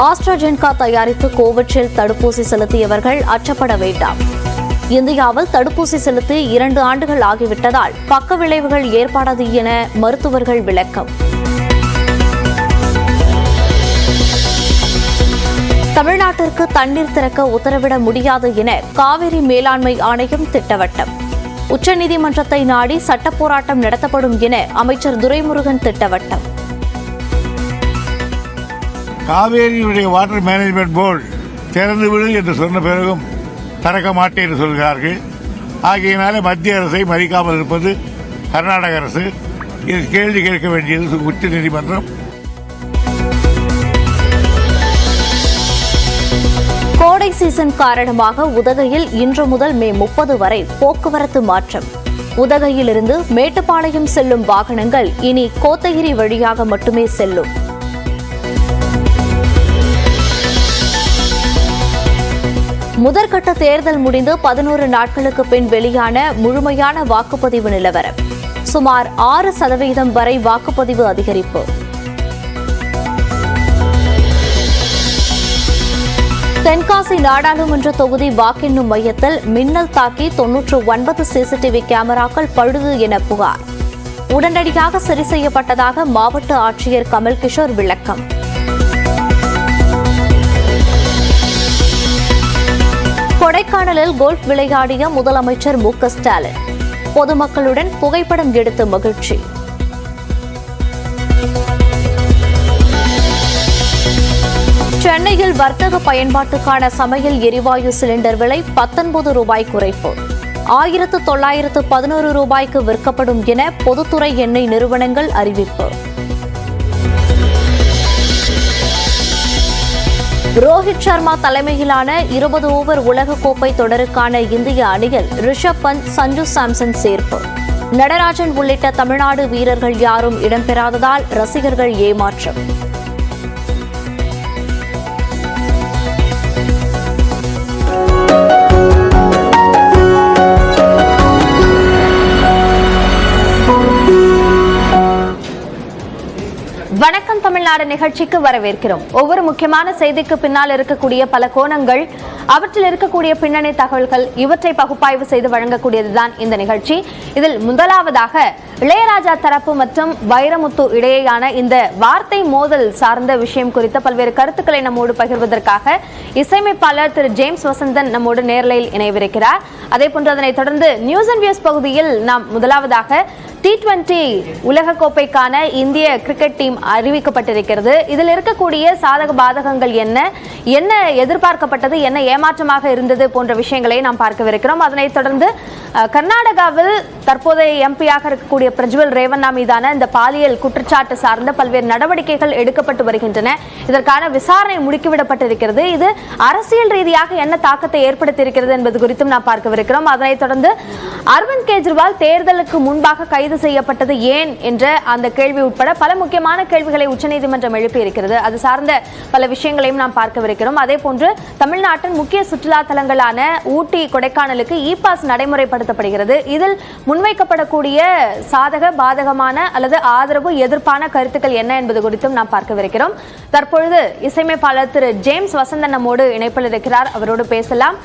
ஆஸ்ட்ராஜென்கா தயாரித்து கோவிஷீல்டு தடுப்பூசி செலுத்தியவர்கள் அச்சப்பட வேண்டாம். இந்தியாவில் தடுப்பூசி செலுத்தி 2 ஆண்டுகள் ஆகிவிட்டதால் பக்க விளைவுகள் ஏற்படாது என மருத்துவர்கள் விளக்கம். தமிழ்நாட்டிற்கு தண்ணீர் திறக்க உத்தரவிட முடியாது என காவிரி மேலாண்மை ஆணையம் திட்டவட்டம். உச்சநீதிமன்றத்தை நாடி சட்ட போராட்டம் நடத்தப்படும் என அமைச்சர் துரைமுருகன் திட்டவட்டம். காவேரியுடைய வாட்டர் மேனேஜ்மெண்ட் போர்டு திறந்து விடு என்று சொன்ன பிறகும் திறக்க மாட்டேன் என்று சொல்கிறார்கள். ஆகையினாலே மத்திய அரசை மதிக்காமல் இருப்பது கர்நாடக அரசு. இது கேள்வி கேட்க வேண்டியது உச்சநீதிமன்றம். கோடை சீசன் காரணமாக உதகையில் இன்று முதல் மே 30 வரை போக்குவரத்து மாற்றம். உதகையிலிருந்து மேட்டுப்பாளையம் செல்லும் வாகனங்கள் இனி கோத்தகிரி வழியாக மட்டுமே செல்லும். முதற்கட்ட தேர்தல் முடிந்து 11 நாட்களுக்கு பின் வெளியான முழுமையான வாக்குப்பதிவு நிலவரம். சுமார் 6% வரை வாக்குப்பதிவு அதிகரிப்பு. தென்காசி நாடாளுமன்ற தொகுதி வாக்கெண்ணும் மையத்தில் மின்னல் தாக்கி 99 சிசிடிவி கேமராக்கள் பழுது என புகார். உடனடியாக சரி செய்யப்பட்டதாக மாவட்ட ஆட்சியர் கமல்கிஷோர் விளக்கம். கொடைக்கானலில் கோல்ஃப் விளையாடிய முதலமைச்சர் மு க ஸ்டாலின் பொதுமக்களுடன் புகைப்படம் எடுத்து மகிழ்ச்சி. சென்னையில் வர்த்தக பயன்பாட்டுக்கான சமையல் எரிவாயு சிலிண்டர் விலை 19 ரூபாய் குறைப்பு. 1911 ரூபாய்க்கு விற்கப்படும் என பொதுத்துறை எண்ணெய் நிறுவனங்கள் அறிவிப்பு. ரோஹித் சர்மா தலைமையிலான 20 ஓவர் உலகக்கோப்பை தொடருக்கான இந்திய அணியில் ரிஷப் பந்த், சஞ்சு சாம்சன் சேர்ப்பு. நடராஜன் உள்ளிட்ட தமிழ்நாடு வீரர்கள் யாரும் இடம்பெறாததால் ரசிகர்கள் ஏமாற்றம். வணக்கம் தமிழ்நாடு நிகழ்ச்சிக்கு வரவேற்கிறோம். ஒவ்வொரு முக்கியமான செய்திக்கு பின்னால் இருக்கக்கூடிய பல கோணங்கள், அவற்றில் இருக்கக்கூடிய பின்னணி தகவல்கள், இவற்றை பகுப்பாய்வு செய்து வழங்கக்கூடியதுதான் இந்த நிகழ்ச்சி. இதில் முதலாவதாக இளையராஜா தரப்பு மற்றும் வைரமுத்து இடையேயான இந்த வார்த்தை மோதல் சார்ந்த விஷயம் குறித்த பல்வேறு கருத்துக்களை நம்மோடு பகிர்வதற்காக இசையமைப்பாளர் திரு ஜேம்ஸ் வசந்தன் நம்மோடு நேரலையில் இணைவிருக்கிறார். அதே போன்று அதனைத் தொடர்ந்து நியூஸ் அண்ட் வியூஸ் பகுதியில் நாம் முதலாவதாக T20 உலகக்கோப்பைக்கான இந்திய கிரிக்கெட் டீம் அறிவிக்கப்பட்டிருக்கிறது. இதில் இருக்கக்கூடிய சாதக பாதகங்கள் என்ன எதிர்பார்க்கப்பட்டது, என்ன ஏமாற்றமாக இருந்தது போன்ற விஷயங்களை நாம் பார்க்கவிருக்கிறோம். அதனைத் தொடர்ந்து கர்நாடகாவில் தற்போதைய எம்பியாக இருக்கக்கூடிய பிரஜ்வல் ரேவண்ணா மீதான இந்த பாலியல் குற்றச்சாட்டு சார்ந்த பல்வேறு நடவடிக்கைகள் எடுக்கப்பட்டு வருகின்றன. இதற்கான விசாரணை முடுக்கிவிடப்பட்டிருக்கிறது. இது அரசியல் ரீதியாக என்ன தாக்கத்தை ஏற்படுத்தியிருக்கிறது என்பது குறித்தும் நாம் பார்க்கவிருக்கிறோம். அதனைத் தொடர்ந்து அரவிந்த் கெஜ்ரிவால் தேர்தலுக்கு முன்பாக கைது செய்யப்பட்டது ஏன் என்ற அந்த கேள்வி உட்பட பல முக்கியமான கேள்விகளை உச்சநீதிமன்றம் எழுப்பியிருக்கிறது. அது சார்ந்த பல விஷயங்களையும் நாம் பார்க்கவிருக்கிறோம். அதே போன்று தமிழ்நாட்டின் முக்கிய சுற்றுலா தலங்களான ஊட்டி, கொடைக்கானலுக்கு இ-பாஸ் நடைமுறைப்படுத்தப்படுகிறது. இதில் முன்வைக்கப்படக்கூடிய சாதக பாதகமான அல்லது ஆதரவு எதிர்ப்பான கருத்துக்கள் என்ன என்பது குறித்தும் நாம் பார்க்கவிருக்கிறோம். தற்பொழுது இசையமைப்பாளர் திரு ஜேம்ஸ் வசந்தன் நம்மோடு இணைப்பில் இருக்கிறார். அவரோடு பேசலாம்.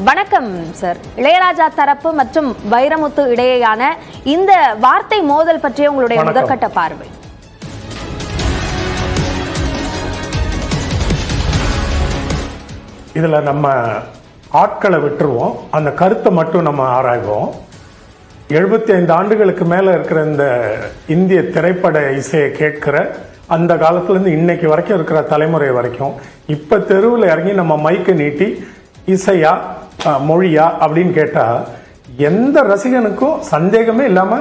வணக்கம் சார். இளையராஜா தரப்பு மற்றும் வைரமுத்து இடையேயான இந்த வார்த்தை மோதல் பற்றிய உங்களுடைய முதற்கட்ட பார்வை. இதுல நம்ம ஆட்களை விட்டுருவோம், அந்த கருத்தை மட்டும் நம்ம ஆராய்வோம். 75 ஆண்டுகளுக்கு மேல இருக்கிற இந்த இந்திய திரைப்பட இசையை கேட்கிற அந்த காலத்துல இருந்து இன்னைக்கு வரைக்கும் இருக்கிற தலைமுறை வரைக்கும் இப்ப தெருவில் இறங்கி நம்ம மைக்கை நீட்டி இசையா மொழியா அப்படின்னு கேட்டா எந்த ரசிகனுக்கும் சந்தேகமே இல்லாம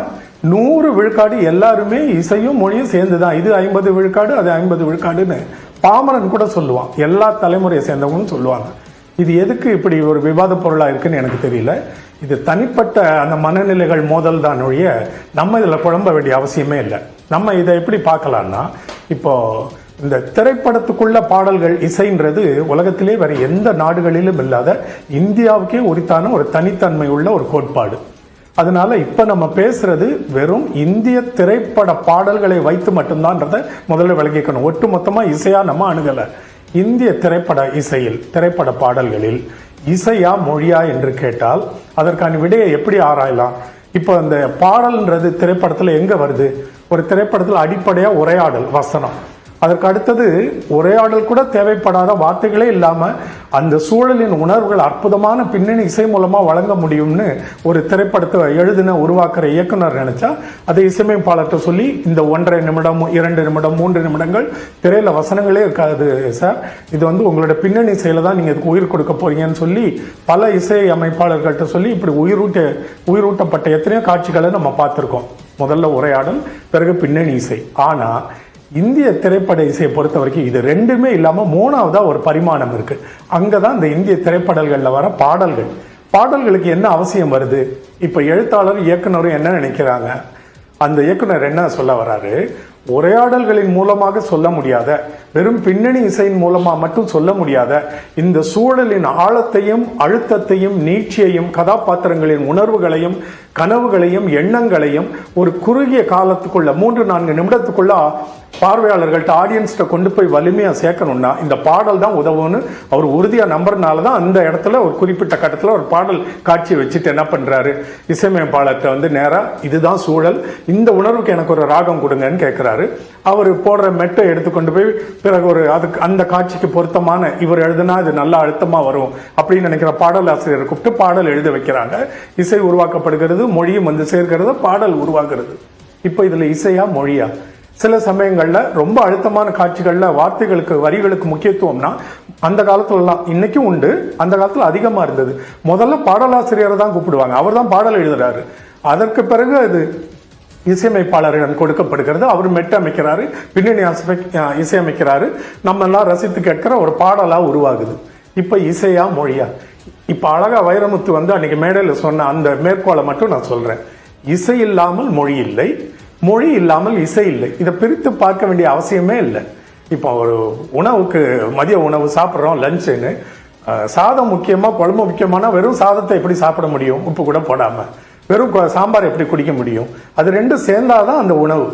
100 விழுக்காடு எல்லாருமே இசையும் மொழியும் சேர்ந்துதான். இது 50 விழுக்காடு, அது 50 விழுக்காடுன்னு பாமரன் கூட சொல்லுவான். எல்லா தலைமுறையை சேர்ந்தவங்களும் சொல்லுவாங்க. இது எதுக்கு இப்படி ஒரு விவாத பொருளா இருக்குன்னு எனக்கு தெரியல. இது தனிப்பட்ட அந்த மனநிலைகள் மோதல் தான் ஒழிய நம்ம இதுல குழம்ப வேண்டிய அவசியமே இல்லை. நம்ம இதை எப்படி பார்க்கலாம்னா, இப்போ இந்த திரைப்படத்துக்குள்ள பாடல்கள் இசைன்றது உலகத்திலே வேற எந்த நாடுகளிலும் இல்லாத இந்தியாவுக்கே உரித்தான ஒரு தனித்தன்மை உள்ள ஒரு கோட்பாடு. அதனால இப்ப நம்ம பேசுறது வெறும் இந்திய திரைப்பட பாடல்களை வைத்து மட்டும்தான்றத முதல்ல விளங்கிக்கணும். ஒட்டு மொத்தமா இசையா நம்ம அணுகல. இந்திய திரைப்பட இசையில், திரைப்பட பாடல்களில் இசையா மொழியா என்று கேட்டால் அதற்கான விடையை எப்படி ஆராயலாம்? இப்போ அந்த பாடல்ன்றது திரைப்படத்தில் எங்க வருது? ஒரு திரைப்படத்தில் அடிப்படையா உரையாடல், வசனம். அதற்கு அடுத்தது உரையாடல் கூட தேவைப்படாத, வார்த்தைகளே இல்லாம அந்த சூழலின் உணர்வுகள் அற்புதமான பின்னணி இசை மூலமா வழங்க முடியும்னு ஒரு திரைப்படத்தை எழுதின உருவாக்குற இயக்குனர் நினைச்சா அதை இசையமைப்பாளர்கிட்ட சொல்லி இந்த 1.5 நிமிடம் 2 நிமிடம் 3 நிமிடங்கள் திரையில வசனங்களே இருக்காது சார், இது உங்களோட பின்னணி இசையில தான் நீங்க இதுக்கு உயிர் கொடுக்க போறீங்கன்னு சொல்லி பல இசை அமைப்பாளர்கள்ட்ட சொல்லி இப்படி உயிரூட்டப்பட்ட எத்தனையோ காட்சிகளை நம்ம பார்த்திருக்கோம். முதல்ல உரையாடல், பிறகு பின்னணி இசை. ஆனா இந்திய திரைப்பட இசையை பொறுத்த வரைக்கும் இது ரெண்டுமே இல்லாம மூணாவதா ஒரு பரிமாணம் இருக்கு. அங்கதான் இந்த இந்திய திரைப்படங்கள்ல வர பாடல்களுக்கு என்ன அவசியம் வருது? இப்ப எழுத்தாளர் இயக்குனரும் என்ன நினைக்கிறாங்க? அந்த இயக்குனர் என்ன சொல்ல வராரு? உரையாடல்களின் மூலமாக சொல்ல முடியாத, வெறும் பின்னணி இசையின் மூலமா மட்டும் சொல்ல முடியாத இந்த சூழலின் ஆழத்தையும் அழுத்தத்தையும் நீட்சியையும் கதாபாத்திரங்களின் உணர்வுகளையும் கனவுகளையும் எண்ணங்களையும் ஒரு குறுகிய காலத்துக்குள்ள 3-4 நிமிடத்துக்குள்ள பார்வையாளர்கள்ட்ட, ஆடியன்ஸ்ட கொண்டு போய் வலிமையா சேர்க்கணும்னா இந்த பாடல் தான் உதவும்னு அவர் உறுதியா நம்புறதுனால தான் அந்த இடத்துல ஒரு குறிப்பிட்ட கட்டத்துல ஒரு பாடல் காட்சி வச்சுட்டு என்ன பண்றாரு, இசையமைப்பாளர்கிட்ட நேரா இதுதான் சூழல், இந்த உணர்வுக்கு எனக்கு ஒரு ராகம் கொடுங்கன்னு கேட்கிறாரு. அவர் போடுற மெட்டை எடுத்துக்கொண்டு போய் பிறகு அதுக்கு அந்த காட்சிக்கு பொருத்தமான, இவர் எழுதுனா இது நல்லா அழுத்தமா வரும் அப்படின்னு நினைக்கிற பாடல் ஆசிரியரை கூப்பிட்டு பாடல் எழுத வைக்கிறாங்க. இசை உருவாக்கப்படுகிறது, மொழியும் சேர்க்கிறது, பாடல் உருவாகிறது. இப்போ இதுல இசையா மொழியா? சில சமயங்கள்ல ரொம்ப அழுத்தமான காட்சிகள்ல வார்த்தைகளுக்கு வரிகளுக்கு முக்கியத்துவம்னா அந்த காலத்துலலாம், இன்னைக்கும் உண்டு, அந்த காலத்துல அதிகமா இருந்தது. முதல்ல பாடலாசிரியரை தான் கூப்பிடுவாங்க, அவர் தான் பாடல் எழுதுறாரு. அதற்கு பிறகு அது இசையமைப்பாளரிடம் கொடுக்கப்படுகிறது, அவர் மெட்டு அமைக்கிறாரு, பின்னணி இசையமைக்கிறாரு, நம்ம எல்லாம் ரசித்து கேட்கிற ஒரு பாடலா உருவாகுது. இப்ப இசையா மொழியா? இப்ப அழகா வைரமுத்து அன்னைக்கு மேடையில சொன்ன அந்த மேற்கோளை மட்டும் நான் சொல்றேன். இசை இல்லாமல் மொழி இல்லை, மொழி இல்லாமல் இசை இல்லை. இதை பிரித்து பார்க்க வேண்டிய அவசியமே இல்லை. இப்போ ஒரு உணவுக்கு, மதிய உணவு சாப்பிட்றோம், லஞ்சுன்னு, சாதம் முக்கியமா குழம்பு முக்கியமான வெறும் சாதத்தை எப்படி சாப்பிட முடியும் உப்பு கூட போடாம? வெறும் சாம்பார் எப்படி குடிக்க முடியும்? அது ரெண்டும் சேர்ந்தாதான் அந்த உணவு.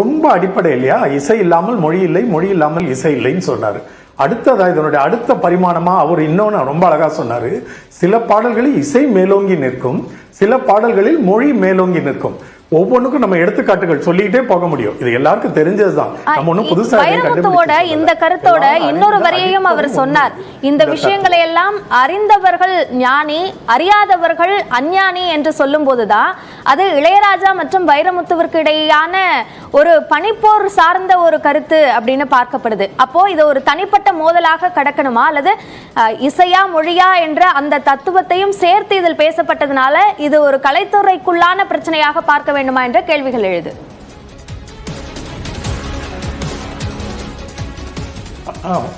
ரொம்ப அடிப்படை இல்லையா? இசை இல்லாமல் மொழி இல்லை, மொழி இல்லாமல் இசை இல்லைன்னு சொன்னாரு. அடுத்ததா இதனுடைய அடுத்த பரிமாணமா அவர் இன்னொன்னு ரொம்ப அழகா சொன்னாரு. சில பாடல்களில் இசை மேலோங்கி நிற்கும், சில பாடல்களில் மொழி மேலோங்கி நிற்கும். ஒவ்வொன்றுக்கும் நம்ம எடுத்துக்காட்டுகள் சொல்லிக்கிட்டே போக முடியும். இது எல்லாருக்கும் தெரிஞ்சதுதான், நம்ம ஒன்னும் புதுசா இந்த கருத்தோட இன்னொரு வரியையும் அவர் சொன்னார். இந்த விஷயங்களை எல்லாம் அறிந்தவர்கள் ஞானி, அறியாதவர்கள் அஞ்ஞானி என்று சொல்லும் போதுதான் அது இளையராஜா மற்றும் வைரமுத்துவிற்கு இடையான ஒரு பனிப்போர் சார்ந்த ஒரு கருத்து அப்படின்னு பார்க்கப்படுது. அப்போ இது ஒரு தனிப்பட்ட மோதலாக கடக்கணுமா, அல்லது இசையா மொழியா என்ற அந்த தத்துவத்தையும் சேர்த்து இதில் பேசப்பட்டதுனால இது ஒரு கலைத்துறைக்குள்ளான பிரச்சனையாக பார்க்க வேண்டுமா என்ற கேள்விகள் எழுது.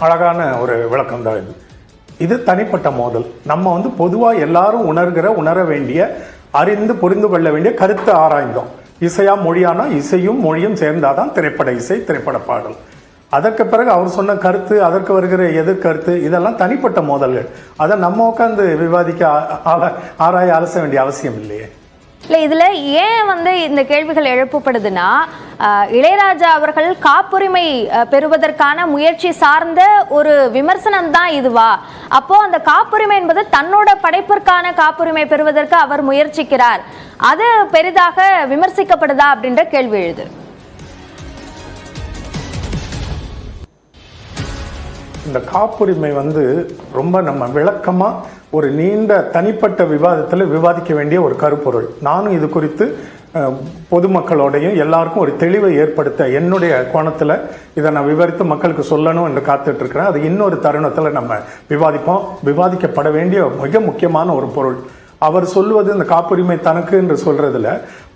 அழகான ஒரு விளக்கம் தான் இது. இது தனிப்பட்ட மோதல். நம்ம பொதுவா எல்லாரும் உணர வேண்டிய, அறிந்து புரிந்து கொள்ள வேண்டிய கருத்தை ஆராய்ந்தோம். இசையா மொழியானா இசையும் மொழியும் சேர்ந்தாதான் திரைப்பட இசை, திரைப்பட பாடல். அதற்கு பிறகு அவர் சொன்ன கருத்து, அதற்கு வருகிற எதிர்கருத்து, இதெல்லாம் தனிப்பட்ட மோதல்கள். அதை நம்ம உட்கார்ந்து விவாதிக்க, ஆராய, அலச வேண்டிய அவசியம் இல்லையே. இல்லை, இதுல ஏன் இந்த கேள்விகள் எழுப்பப்படுதுன்னா, இளையராஜா அவர்கள் காப்புரிமை பெறுவதற்கான முயற்சி சார்ந்த ஒரு விமர்சனம் தான் இதுவா? அப்போ அந்த காப்புரிமை என்பது தன்னோட படைப்பிற்கான காப்புரிமை பெறுவதற்கு அவர் முயற்சிக்கிறார், அது பெரிதாக விமர்சிக்கப்படுதா அப்படின்ற கேள்வி எழுது. இந்த காப்புரிமை ரொம்ப நம்ம விளக்கமா ஒரு நீண்ட தனிப்பட்ட விவாதத்தில் விவாதிக்க வேண்டிய ஒரு கருப்பொருள். நானும் இது குறித்து பொதுமக்களோடையும் எல்லாருக்கும் ஒரு தெளிவை ஏற்படுத்த என்னுடைய கோணத்தில் இதை நான் விவரித்து மக்களுக்கு சொல்லணும் என்று காத்துட்டு இருக்கிறேன். அது இன்னொரு தருணத்தில் நம்ம விவாதிப்போம். விவாதிக்கப்பட வேண்டிய மிக முக்கியமான ஒரு பொருள். அவர் சொல்வது இந்த காப்புரிமை தனக்கு என்று சொல்றதுல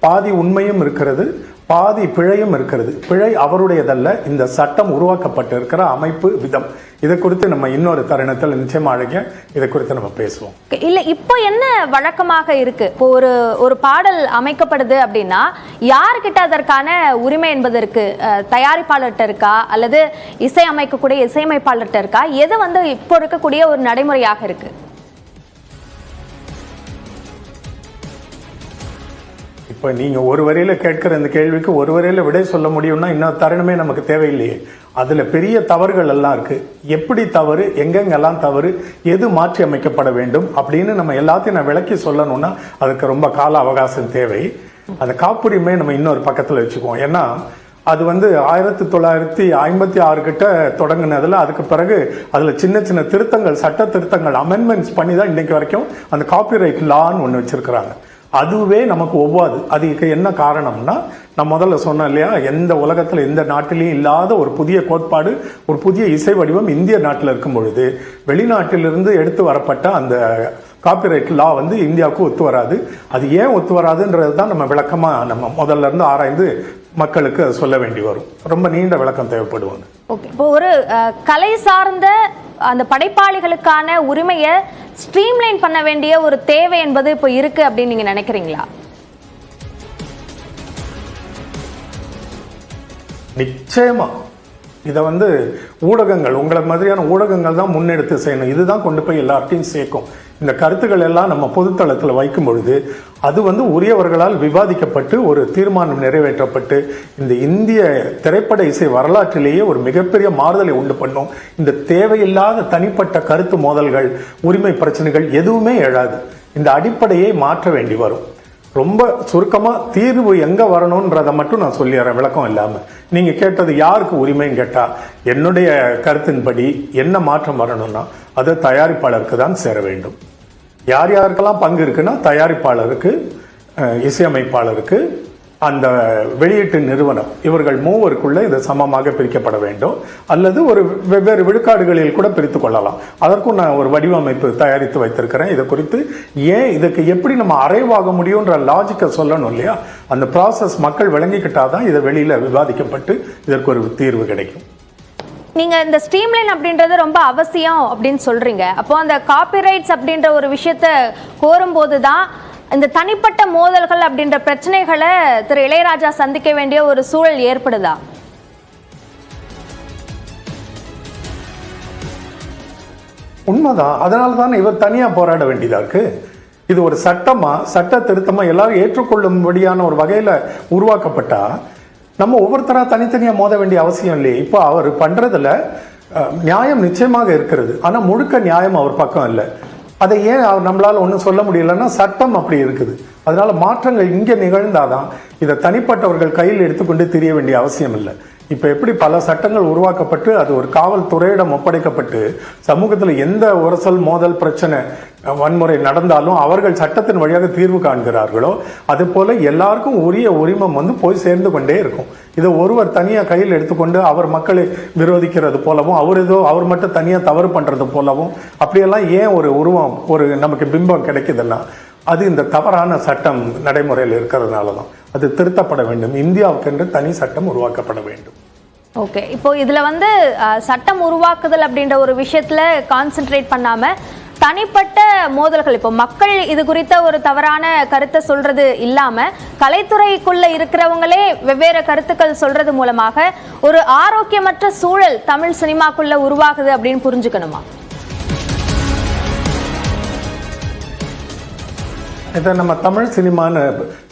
பாதி உண்மையும் இருக்கிறது, பாதி பிழையும் இருக்கிறது. பிழை அவருடையதல்ல, இந்த சட்டம் உருவாக்கப்பட்டு இருக்கிற அமைப்பு, விதம். இதை குறித்து நம்ம இன்னொரு தருணத்தில் நிச்சயமா அழகிய இதை குறித்து நம்ம பேசுவோம். இல்ல, இப்போ என்ன வழக்கமாக இருக்கு? இப்போ ஒரு பாடல் அமைக்கப்படுது அப்படின்னா யாருக்கிட்ட அதற்கான உரிமை என்பது இருக்கு? தயாரிப்பாளர்கிட்ட இருக்கா, அல்லது இசை அமைக்கக்கூடிய இசையமைப்பாளர்கிட்ட இருக்கா? எது இப்போ இருக்கக்கூடிய ஒரு நடைமுறையாக இருக்கு? இப்போ நீங்கள் ஒரு வரியில் கேட்கிற இந்த கேள்விக்கு ஒரு வரியில் விடை சொல்ல முடியும்னா இன்னொரு தருணமே நமக்கு தேவையில்லையே. அதில் பெரிய தவறுகள் எல்லாம் இருக்கு. எப்படி தவறு, எங்கெங்கெல்லாம் தவறு, எது மாற்றி அமைக்கப்பட வேண்டும் அப்படின்னு நம்ம எல்லாத்தையும் நான் விளக்கி சொல்லணும்னா அதுக்கு ரொம்ப கால அவகாசம் தேவை. அந்த காப்புரிமை நம்ம இன்னொரு பக்கத்தில் வச்சுக்குவோம். ஏன்னா அது 1956 கிட்ட தொடங்கினதுல அதுக்கு பிறகு அதுல சின்ன சின்ன திருத்தங்கள், சட்ட திருத்தங்கள், அமெண்ட்மெண்ட்ஸ் பண்ணி தான் இன்னைக்கு வரைக்கும் அந்த காப்பிரைட் லான்னு ஒன்று வச்சிருக்கிறாங்க. அதுவே நமக்கு ஒவ்வாது. அதுக்கு என்ன காரணம்னா, நான் முதல்ல சொன்னேன் இல்லையா, எந்த உலகத்தில் எந்த நாட்டிலையும் இல்லாத ஒரு புதிய கோட்பாடு, ஒரு புதிய இசை வடிவம் இந்திய நாட்டில் இருக்கும் பொழுது வெளிநாட்டிலிருந்து எடுத்து வரப்பட்ட அந்த காப்பிரைட் லா இந்தியாவுக்கு ஒத்து வராது. அது ஏன் ஒத்து வராதுன்றது தான் நம்ம விளக்கமா நம்ம முதல்ல இருந்து ஆராய்ந்து மக்களுக்கு சொல்ல வேண்டி வரும். ரொம்ப நீண்ட விளக்கம் தேவைப்படுவாங்க. ஓகே, இப்போ ஒரு கலை சார்ந்த அந்த படைப்பாளிகளுக்கான உரிமையை ஸ்ட்ரீம்லைன் பண்ண வேண்டிய ஒரு தேவை என்பது இப்போ இருக்கு அப்படின்னு நீங்க நினைக்கிறீங்களா? நிச்சயமா இதை ஊடகங்கள், உங்களை மாதிரியான ஊடகங்கள் தான் முன்னெடுத்து செய்யணும். இதுதான் கொண்டு போய் எல்லார்ட்டையும் சேர்க்கும். இந்த கருத்துக்கள் எல்லாம் நம்ம பொதுத்தளத்தில் வைக்கும் பொழுது அது உரியவர்களால் விவாதிக்கப்பட்டு ஒரு தீர்மானம் நிறைவேற்றப்பட்டு இந்த இந்திய திரைப்பட இசை வரலாற்றிலேயே ஒரு மிகப்பெரிய மாறுதலை உண்டு பண்ணும். இந்த தேவையில்லாத தனிப்பட்ட கருத்து மோதல்கள், உரிமை பிரச்சனைகள் எதுவுமே எழாது. இந்த அடிப்படையை மாற்ற வேண்டி வரும். ரொம்ப சுருக்கமா தீர்வு எங்க வரணும்ன்றதை மட்டும் நான் சொல்லிடுறேன் விளக்கம் இல்லாம. நீங்க கேட்டது யாருக்கு உரிமைன்னு கேட்டா, என்னுடைய கருத்தின்படி என்ன மாற்றம் வரணும்னா அது தயாரிப்பாளருக்கு தான் சேர வேண்டும். யார் யாருக்கெல்லாம் பங்கு இருக்குன்னா தயாரிப்பாளருக்கு, இசையமைப்பாளருக்கு, அந்த வெளியீட்டு நிறுவனம், இவர்கள் மூவருக்குள்ள இது சமமாக பிரிக்கப்பட வேண்டும். அல்லது ஒரு வெவ்வேறு விழுக்காடுகளில் கூட பிரித்து கொள்ளலாம். அதற்கும் நான் ஒரு வடிவமைப்பு தயாரித்து வைத்திருக்கிறேன். இதை குறித்து ஏன் இதுக்கு எப்படி நம்ம அரைவாக முடியும்ன்ற லாஜிக்கை சொல்லணும் இல்லையா, அந்த ப்ராசஸ் மக்கள் விளங்கிக்கிட்டாதான் இதை வெளியில விவாதிக்கப்பட்டு இதற்கு ஒரு தீர்வு கிடைக்கும். நீங்க இந்த ஸ்ட்ரீம்லைன் அப்படின்றது ரொம்ப அவசியம் அப்படின்னு சொல்றீங்க. அப்போ அந்த காப்பிரைட்ஸ் அப்படின்ற ஒரு விஷயத்த கோரும்போது தான் இந்த தனிப்பட்ட மோதல்கள் அப்படின்ற பிரச்சனைகளை திரு இளையராஜா சந்திக்க வேண்டிய ஒரு சூழல் ஏற்படுதா? உண்மைதான். அதனால தான் இவர் தனியா போராட வேண்டியதா இருக்கு. இது ஒரு சட்டமா, சட்ட திருத்தமா எல்லாரும் ஏற்றுக்கொள்ளும்படியான ஒரு வகையில உருவாக்கப்பட்டா நம்ம ஒவ்வொருத்தரா தனித்தனியா மோத வேண்டிய அவசியம் இல்லையே. இப்போ அவர் பண்றதுல நியாயம் நிச்சயமாக இருக்கிறது. ஆனா முழுக்க நியாயம் அவர் பக்கம் இல்லை. அதை ஏன் நம்மளால ஒன்றும் சொல்ல முடியலன்னா சட்டம் அப்படி இருக்குது. அதனால மாற்றங்கள் இங்கே நிகழ்ந்தாதான் இதை தனிப்பட்டவர்கள் கையில் எடுத்துக்கொண்டு தெரிய வேண்டிய அவசியம் இல்லை. இப்ப எப்படி பல சட்டங்கள் உருவாக்கப்பட்டு அது ஒரு காவல்துறையிடம் ஒப்படைக்கப்பட்டு சமூகத்தில் எந்த உரசல், மோதல், பிரச்சனை, வன்முறை நடந்தாலும் அவர்கள் சட்டத்தின் வழியாக தீர்வு காண்கிறார்களோ அது போல எல்லாருக்கும் உரிய உரிமம் போய் சேர்ந்து கொண்டே இருக்கும். இதை ஒருவர் தனியா கையில் எடுத்துக்கொண்டு அவர் மக்களை விரோதிக்கிறது போலவும், அவர் மட்டும் தனியா தவறு பண்றது போலவும் அப்படியெல்லாம் ஏன் ஒரு உருவம், ஒரு நமக்கு பிம்பம் கிடைக்குதுன்னா அது இந்த தவறான சட்டம் நடைமுறையில் இருக்கிறதுனால தான். அது திருத்தப்பட வேண்டும். இந்தியாவுக்கு என்று தனி சட்டம் உருவாக்கப்பட வேண்டும். ஓகே, இப்போ இதுல சட்டம் உருவாக்குதல் அப்படின்ற ஒரு விஷயத்துல கான்சென்ட்ரேட் பண்ணாம தனிப்பட்ட மோதல்கள், இப்போ மக்கள் இது குறித்த ஒரு தவறான கருத்தை சொல்றது இல்லாம கலைத்துறைக்குள்ள இருக்கிறவங்களே வெவ்வேறு கருத்துக்கள் சொல்றது மூலமாக ஒரு ஆரோக்கியமற்ற சூழல் தமிழ் சினிமாக்குள்ள உருவாகுது அப்படின்னு புரிஞ்சுக்கணுமா? இதை நம்ம தமிழ் சினிமான்னு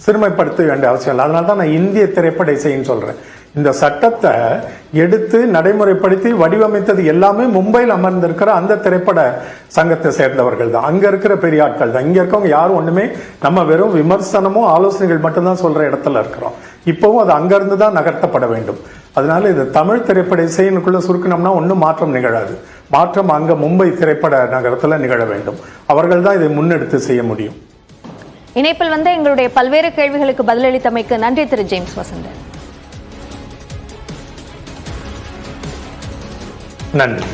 சிறுமைப்படுத்த வேண்டிய அவசியம் இல்லை. அதனால தான் நான் இந்திய திரைப்பட இசைன்னு சொல்றேன். இந்த சட்டத்தை எடுத்து நடைமுறைப்படுத்தி வடிவமைத்தது எல்லாமே மும்பையில் அமர்ந்திருக்கிற அந்த திரைப்பட சங்கத்தை சேர்ந்தவர்கள் தான். அங்க இருக்கிற பெரிய ஆட்கள் தான். இங்க இருக்கவங்க யாரும் ஒண்ணுமே, நம்ம வெறும் விமர்சனமும் ஆலோசனைகள் மட்டும்தான் சொல்ற இடத்துல இருக்கிறோம். இப்பவும் அது அங்கிருந்து தான் நகர்த்தப்பட வேண்டும். அதனால இது தமிழ் திரைப்பட இசையினுக்குள்ள சுருக்கணும்னா ஒன்றும் மாற்றம் நிகழாது. மாற்றம் அங்க மும்பை திரைப்பட நகரத்துல நிகழ வேண்டும். அவர்கள் தான் இதை முன்னெடுத்து செய்ய முடியும். இணைப்பில் எங்களுடைய பல்வேறு கேள்விகளுக்கு பதிலளித்தமைக்கு நன்றி திரு ஜேம்ஸ் வசந்தன். நன்றி.